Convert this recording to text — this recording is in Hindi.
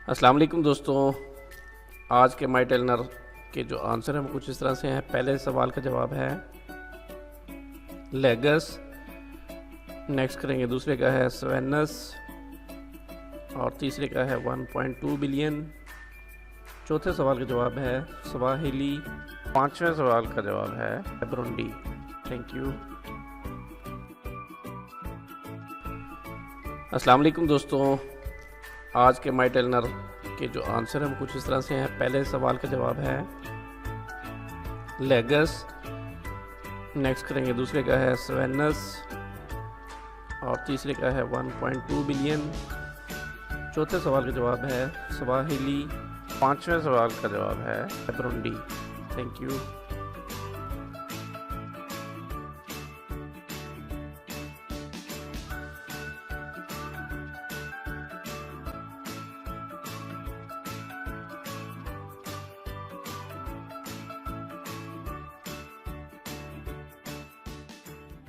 अस्सलाम वालेकुम दोस्तों। आज के माई टेलनर के जो आंसर हैं वो कुछ इस तरह से हैं। पहले सवाल का जवाब है लेगस, नेक्स्ट करेंगे दूसरे का है स्वेनस और तीसरे का है 1.2 बिलियन। चौथे सवाल का जवाब है स्वाहिली। पांचवें सवाल का जवाब है ब्रुंडी। Thank you. अस्सलाम वालेकुम दोस्तों। आज के माई टेलनर के जो आंसर हैं वो कुछ इस तरह से हैं। पहले सवाल का जवाब है लेगस, नेक्स्ट करेंगे दूसरे का है स्वेनस और तीसरे का है 1.2 बिलियन। चौथे सवाल का जवाब है स्वाहिली। पांचवें सवाल का जवाब है ब्रुंडी। Thank you.